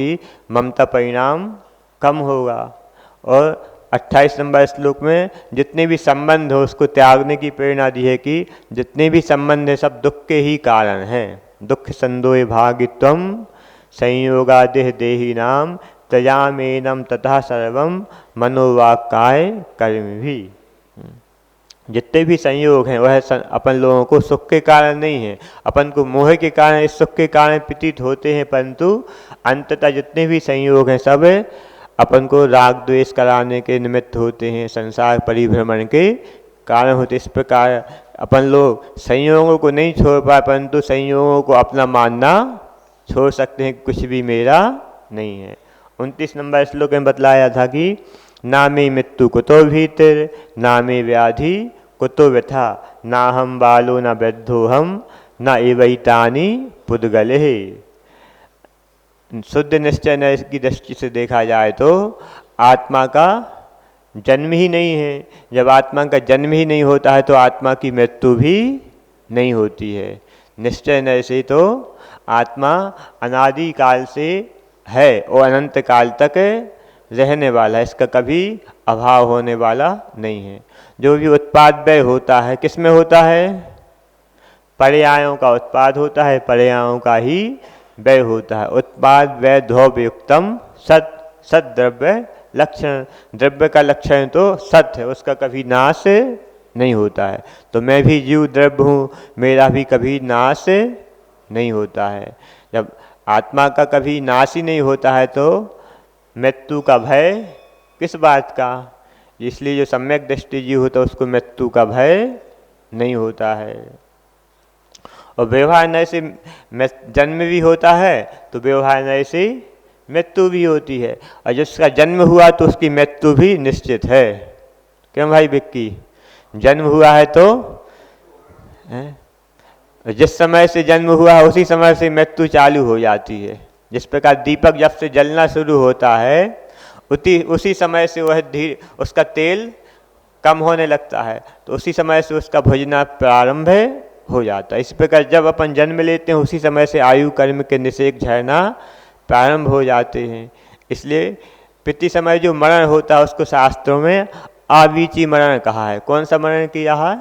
कि ममता परिणाम कम होगा। और 28 नंबर श्लोक में जितने भी संबंध हो उसको त्यागने की प्रेरणा दी है कि जितने भी संबंध है सब दुख के ही कारण हैं। दुख संदोय भागित्वम संयोगादेह देही नाम त्यजामेनम तथा सर्वम मनोवाक्काय कर्म भी। जितने भी संयोग हैं वह अपन लोगों को सुख के कारण नहीं है, अपन को मोह के कारण इस सुख के कारण प्रतीत होते हैं, परंतु अंततः जितने भी संयोग हैं सब अपन को राग द्वेष कराने के निमित्त होते हैं, संसार परिभ्रमण के कारण होते। इस प्रकार अपन लोग संयोगों को नहीं छोड़ पाए, परंतु संयोगों को अपना मानना छोड़ सकते हैं, कुछ भी मेरा नहीं है। 29 नंबर श्लोक में बतलाया था कि ना मे मृत्यु कुतो भीतिर ना मे व्याधि कुतो व्यथा ना हम बालो न वृद्धो हम न एवैतानि पुद्गले। शुद्ध निश्चय की दृष्टि से देखा जाए तो आत्मा का जन्म ही नहीं है। जब आत्मा का जन्म ही नहीं होता है तो आत्मा की मृत्यु भी नहीं होती है। निश्चय नय से तो आत्मा अनादि काल से है और अनंत काल तक रहने वाला है, इसका कभी अभाव होने वाला नहीं है। जो भी उत्पाद व्यय होता है किस में होता है? पर्यायों का उत्पाद होता है, पर्यायों का ही व्यय होता है। उत्पाद व्यय द्रव्ययुक्तम सत, सत द्रव्य लक्षण, द्रव्य का लक्षण तो सत है, उसका कभी नाश नहीं होता है। तो मैं भी जीव द्रव्य हूँ, मेरा भी कभी नाश नहीं होता है। जब आत्मा का कभी नाश ही नहीं होता है तो मृत्यु का भय किस बात का? इसलिए जो सम्यक दृष्टि जीव होता है उसको मृत्यु का भय नहीं होता है। और व्यवहार नय से जन्म भी होता है तो व्यवहार नय से मृत्यु भी होती है, और जिसका जन्म हुआ तो उसकी मृत्यु भी निश्चित है। क्यों भाई विक्की? जन्म हुआ है तो जिस समय से जन्म हुआ है उसी समय से मृत्यु चालू हो जाती है। जिस प्रकार दीपक जब से जलना शुरू होता है उसी समय से वह धीरे उसका तेल कम होने लगता है, तो उसी समय से उसका भुजना प्रारंभ हो जाता है। इस प्रकार जब अपन जन्म लेते हैं उसी समय से आयु कर्म के निषेक झरना प्रारंभ हो जाते हैं। इसलिए पितृ समय जो मरण होता है उसको शास्त्रों में आवीची मरण कहा है। कौन सा मरण किया है?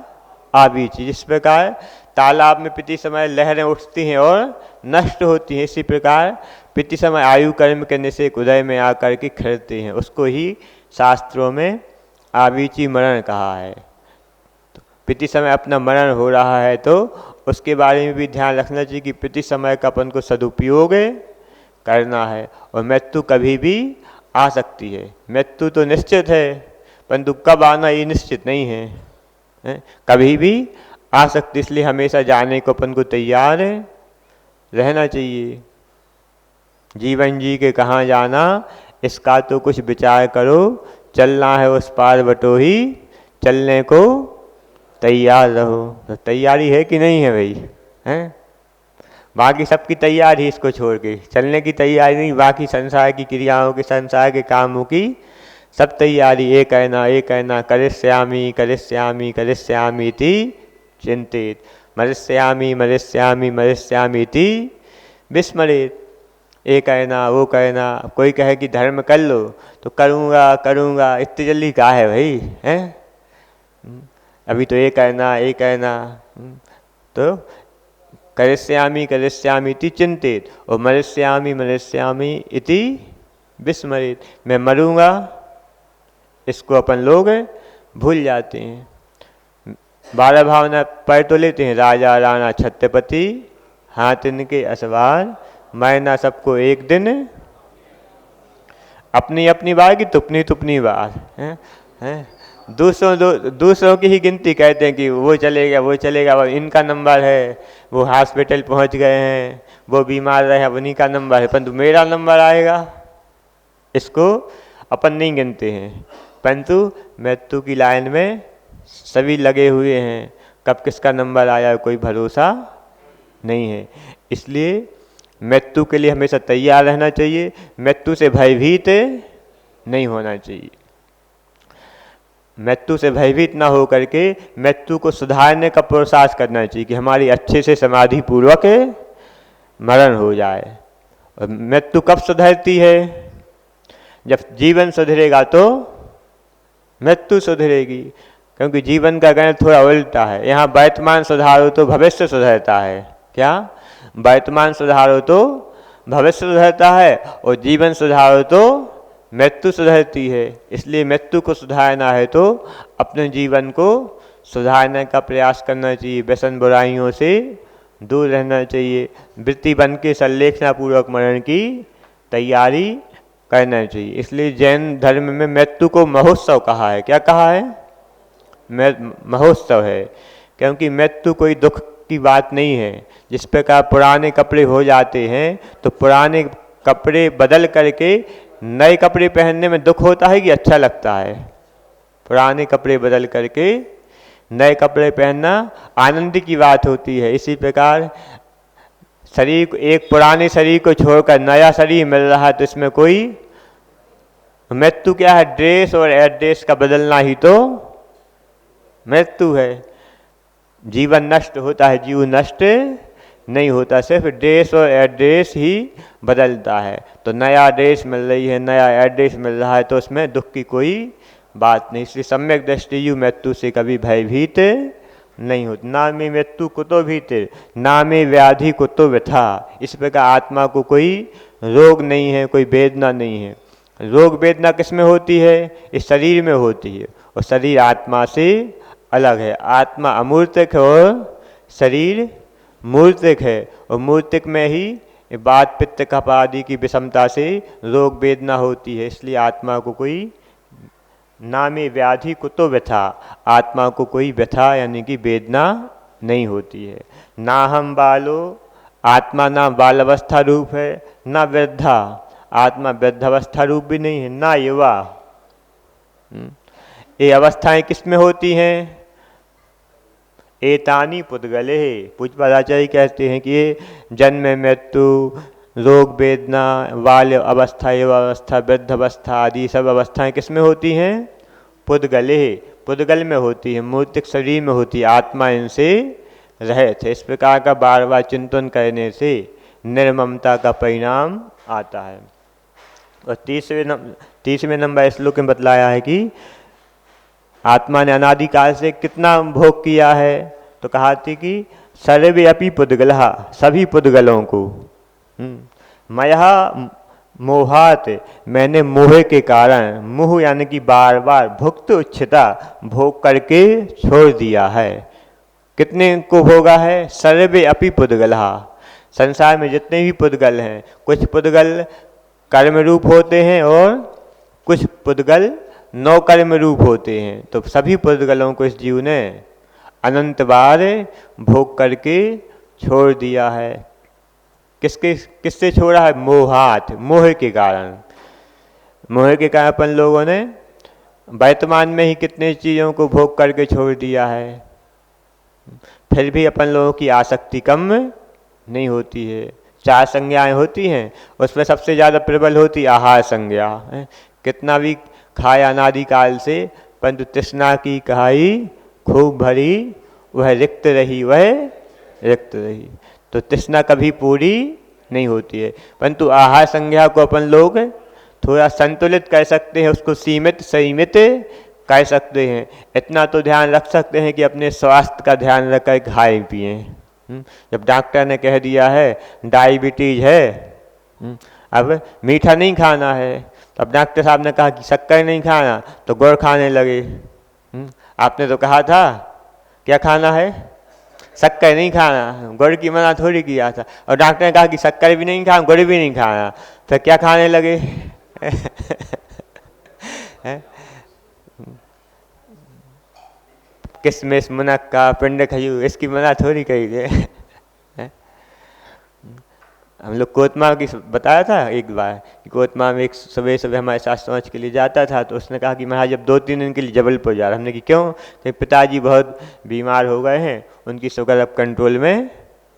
आवीची। जिस प्रकार तालाब में पितृ समय लहरें उठती हैं और नष्ट होती हैं, इसी प्रकार पितृ समय आयु कर्म के निषेक उदय में आकर के खिलते हैं, उसको ही शास्त्रों में आवीची मरण कहा है। तो पितृ समय अपना मरण हो रहा है तो उसके बारे में भी ध्यान रखना चाहिए कि पितृ समय का अपन को सदुपयोग करना है। और मृत्यु कभी भी आ सकती है, मृत्यु तो निश्चित है परंतु कब आना ये निश्चित नहीं है, कभी भी आ सकती। इसलिए हमेशा जाने को अपन को तैयार रहना चाहिए। जीवन जी के कहाँ जाना इसका तो कुछ विचार करो, चलना है उस पार बटो ही चलने को तैयार रहो। तो तैयारी है कि नहीं है भाई? हैं? बाकी सबकी तैयारी इसको छोड़ के चलने की तैयारी नहीं, बाकी संसार की क्रियाओं की, संसार के कामों की सब तैयारी। एक कहना करिष्यामि करिष्यामि करिष्यामि इति चिंतित, मरिष्यामि मरिष्यामि मरिष्यामि इति विस्मरित। ये कहना वो कहना, कोई कहे कि धर्म कर लो तो करूँगा करूँगा, इतनी जल्दी क्या है भाई? हैं? अभी तो ये कहना तो करिष्यामि करिष्यामि इति चिंतित और मरिष्यामि मरिष्यामि इति विस्मरित। मैं मरूँगा इसको अपन लोग भूल जाते हैं। 12 भावना पढ़ तो लेते हैं, राजा राणा छत्रपति हाथ इनके असवार, मरना सबको एक दिन, अपनी अपनी बार की तुपनी तुपनी बार। दूसरों की ही गिनती कहते हैं कि वो चलेगा, वो इनका नंबर है, वो हॉस्पिटल पहुंच गए हैं, वो बीमार रहे उन्हीं का नंबर है, परंतु मेरा नंबर आएगा इसको अपन नहीं गिनते हैं। परंतु मृत्यु की लाइन में सभी लगे हुए हैं, कब किसका नंबर आया कोई भरोसा नहीं है। इसलिए मृत्यु के लिए हमेशा तैयार रहना चाहिए, मृत्यु से भयभीत नहीं होना चाहिए। मृत्यु से भयभीत ना हो करके मृत्यु को सुधारने का पुरुषार्थ करना चाहिए कि हमारी अच्छे से समाधि पूर्वक मरण हो जाए। और मृत्यु कब सुधरती है? जब जीवन सुधरेगा तो मृत्यु सुधरेगी, क्योंकि जीवन का गणित थोड़ा उल्टा है। यहाँ वर्तमान सुधारो तो भविष्य सुधरता है। क्या? वर्तमान सुधारो तो भविष्य सुधरता है और जीवन सुधारो तो मृत्यु सुधरती है। इसलिए मृत्यु को सुधारना है तो अपने जीवन को सुधारने का प्रयास करना चाहिए, व्यसन बुराइयों से दूर रहना चाहिए, वृत्ति बन के संलेखना पूर्वक मरण की तैयारी करना चाहिए। इसलिए जैन धर्म में मृत्यु को महोत्सव कहा है। क्या कहा है? महोत्सव है, क्योंकि मृत्यु कोई दुख की बात नहीं है। जिस प्रकार पुराने कपड़े हो जाते हैं तो पुराने कपड़े बदल करके नए कपड़े पहनने में दुख होता है कि अच्छा लगता है? पुराने कपड़े बदल करके नए कपड़े पहनना आनंद की बात होती है। इसी प्रकार शरीर को, एक पुराने शरीर को छोड़कर नया शरीर मिल रहा है तो इसमें कोई मृत्यु क्या है? ड्रेस और एड्रेस का बदलना ही तो मृत्यु है। जीवन नष्ट होता है, जीव नष्ट नहीं होता, सिर्फ ड्रेस और एड्रेस ही बदलता है। तो नया ड्रेस मिल रही है, नया एड्रेस मिल रहा है तो उसमें दुख की कोई बात नहीं। इसलिए सम्यक दृष्टि मृत्यु से कभी भयभीत नहीं होती। ना में मृत्यु कुतो भीतर, ना में व्याधि कुतो व्यथा। इस प्रकार आत्मा को कोई रोग नहीं है, कोई वेदना नहीं है। रोग वेदना किस में होती है? इस शरीर में होती है, और शरीर आत्मा से अलग है। आत्मा अमूर्तिक है और शरीर मूर्तिक है, और मूर्तिक में ही वात पित्त कफ आदि की विषमता से रोग वेदना होती है। इसलिए आत्मा को कोई ना में व्याधि कुतो व्यथा, आत्मा को कोई व्यथा यानी कि वेदना नहीं होती है। ना हम बालो, आत्मा ना बाल अवस्था रूप है, ना वृद्धा, आत्मा वृद्धावस्था रूप भी नहीं है, ना युवा। ये अवस्थाएं किस में होती हैं? एतानी पुद्गले। पूज्यपादाचार्य कहते हैं कि ये जन्म मृत्यु, रोग वेदना, बाल्य अवस्था, युवा अवस्था, वृद्ध अवस्था आदि सब अवस्थाएं किस में होती हैं? पुद्गले, पुद्गल में होती है, मूर्तिक शरीर में होती है। आत्मा इनसे रहित है। इस प्रकार का बार बार चिंतन करने से निर्ममता का परिणाम आता है। और तीसवें नंबर श्लोक में बतलाया है कि आत्मा ने अनादिकाल से कितना भोग किया है, तो कहा थी कि सर्वे अपि पुद्गलः, सभी पुद्गलों को। मया मोहात, मैंने मोह के कारण, मोह यानी कि बार बार भुक्त उच्छिता, भोग करके छोड़ दिया है। कितने को भोगा है? सर्वे अपि पुद्गलः, संसार में जितने भी पुद्गल हैं, कुछ पुद्गल कर्म रूप होते हैं और कुछ पुद्गल नौ कर्म रूप होते हैं। तो सभी पुद्गलों को इस जीव ने अनंत बार भोग करके छोड़ दिया है। किससे छोड़ा है? मोहात, मोह के कारण। मोह के कारण अपन लोगों ने वर्तमान में ही कितने चीज़ों को भोग करके छोड़ दिया है। फिर भी अपन लोगों की आसक्ति कम नहीं होती है। 4 संज्ञाएं होती हैं, उसमें सबसे ज़्यादा प्रबल होती आहार संज्ञा। कितना भी खाया अनादिकाल से, परंतु तृष्णा की कहाई खूब भरी, वह रिक्त रही, वह रिक्त रही। तो तृष्णा कभी पूरी नहीं होती है। परंतु आहार संज्ञा को अपन लोग थोड़ा संतुलित कर सकते हैं, उसको सीमित संयमित कर सकते हैं। इतना तो ध्यान रख सकते हैं कि अपने स्वास्थ्य का ध्यान रख कर खाएं पिएँ। जब डॉक्टर ने कह दिया है डायबिटीज है, अब मीठा नहीं खाना है, तो अब डॉक्टर साहब ने कहा कि शक्कर नहीं खाना, तो गुड़ खाने लगे। आपने तो कहा था क्या खाना है? शक्कर नहीं खाना, गुड़ की मना थोड़ी किया था। और डॉक्टर ने कहा कि शक्कर भी नहीं खाना, गुड़ भी नहीं खाना, तो क्या खाने लगे? किशमिश, मुनक्का, पिंड खजूर, इसकी मना थोड़ी कही गई। हम लोग कोतमा की बताया था एक बार कि कोतमा में एक सुबह हमारे साथ समझ के लिए जाता था, तो उसने कहा कि महाराज जब 2-3 दिन के लिए जबलपुर जा रहा। हमने कि क्यों? कि पिताजी बहुत बीमार हो गए हैं, उनकी शुगर अब कंट्रोल में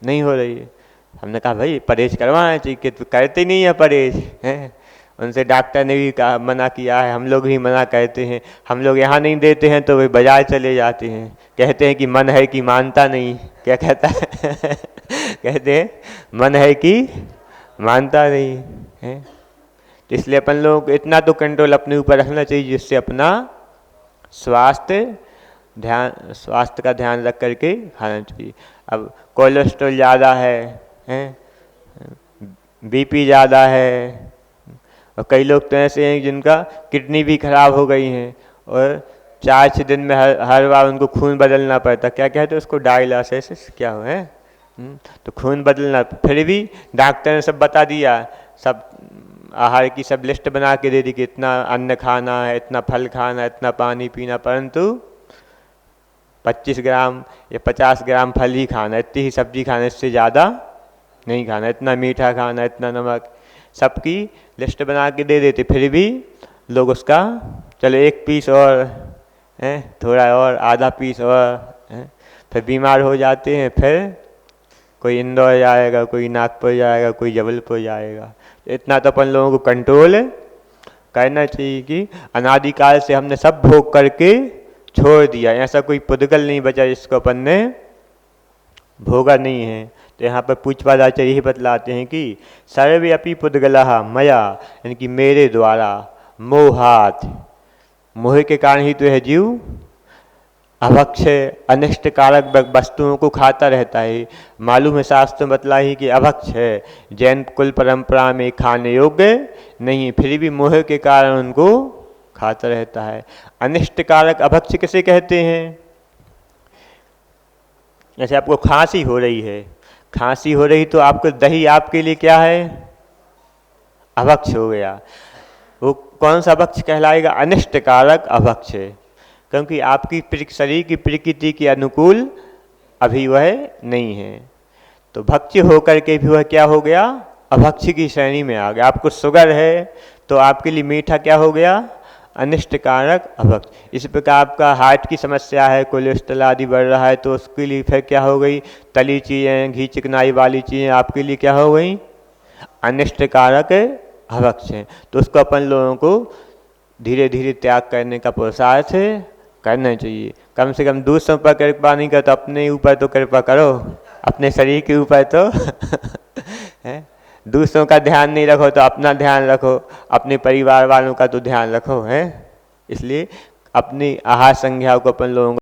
नहीं हो रही है। हमने कहा भाई परहेज करवाना चाहिए, कि तो करते नहीं है परहेज हैं। उनसे डॉक्टर ने भी कहा, मना किया है, हम लोग भी मना कहते हैं। हम लोग यहाँ नहीं देते हैं तो वे बाजार चले जाते हैं, कहते हैं कि मन है कि मानता नहीं। क्या कहता है? कहते हैं मन है कि मानता नहीं है। तो इसलिए अपन लोगों को इतना तो कंट्रोल अपने ऊपर रखना चाहिए जिससे अपना स्वास्थ्य का ध्यान रख करके खाना चाहिए। अब कोलेस्ट्रॉल ज़्यादा है, बीपी ज़्यादा है, और कई लोग तो ऐसे हैं जिनका किडनी भी खराब हो गई हैं और 4-6 दिन में हर बार उनको खून बदलना पड़ता। क्या कहते हैं उसको, डायलिसिस क्या हो है। तो खून बदलना, फिर भी डॉक्टर ने सब बता दिया, सब आहार की सब लिस्ट बना के दे दी कि इतना अन्न खाना है, इतना फल खाना है, इतना पानी पीना, परंतु 25 ग्राम या 50 ग्राम फल ही खाना, इतनी ही सब्जी खाना, इससे ज़्यादा नहीं खाना, इतना मीठा खाना, इतना नमक, सबकी लिस्ट बना के दे देते। फिर भी लोग उसका चलो 1 पीस और है, थोड़ा और आधा पीस और है, फिर बीमार हो जाते हैं। फिर कोई इंदौर जाएगा, कोई नागपुर जाएगा, कोई जबलपुर जाएगा। इतना तो अपन लोगों को कंट्रोल करना चाहिए कि अनादिकाल से हमने सब भोग करके छोड़ दिया, ऐसा कोई पुद्गल नहीं बचा जिसको अपन ने भोगा नहीं है। तो यहाँ पर पूज्यपाद आचार्य यही बतलाते हैं कि सर्वे अपि पुद्गलः मया, यानी कि मेरे द्वारा, मोहात, मोह के कारण ही तो यह जीव अभक्ष अनिष्टकारक वस्तुओं को खाता रहता है। मालूम है, शास्त्र में बतला ही कि अभक्ष है, जैन कुल परंपरा में खाने योग्य नहीं, फिर भी मोह के कारण उनको खाता रहता है। अनिष्टकारक अभक्ष किसे कहते हैं? जैसे आपको खांसी हो रही है, खांसी हो रही तो आपको दही आपके लिए क्या है? अभक्ष हो गया। वो कौन सा अभक्ष कहलाएगा? अनिष्टकारक अभक्ष है, क्योंकि आपकी शरीर की प्रकृति के अनुकूल अभी वह नहीं है। तो भक्ष्य होकर के भी वह क्या हो गया? अभक्ष्य की श्रेणी में आ गया। आपको शुगर है तो आपके लिए मीठा क्या हो गया? अनिष्टकारक अभक्ष। इस प्रकार आपका हार्ट की समस्या है, कोलेस्ट्रॉल आदि बढ़ रहा है, तो उसके लिए फिर क्या हो गई? तली चीज़ें, घी चिकनाई वाली चीज़ें आपके लिए क्या हो गई? अनिष्टकारक अभक्ष हैं। तो उसको अपन लोगों को धीरे धीरे त्याग करने का पुरुषार्थ करना चाहिए। कम से कम दूसरों पर कृपा नहीं कर तो अपने ऊपर तो कृपा करो, अपने शरीर के ऊपर तो है। दूसरों का ध्यान नहीं रखो तो अपना ध्यान रखो, अपने परिवार वालों का तो ध्यान रखो है। इसलिए अपनी आहार संज्ञा को अपन लोगों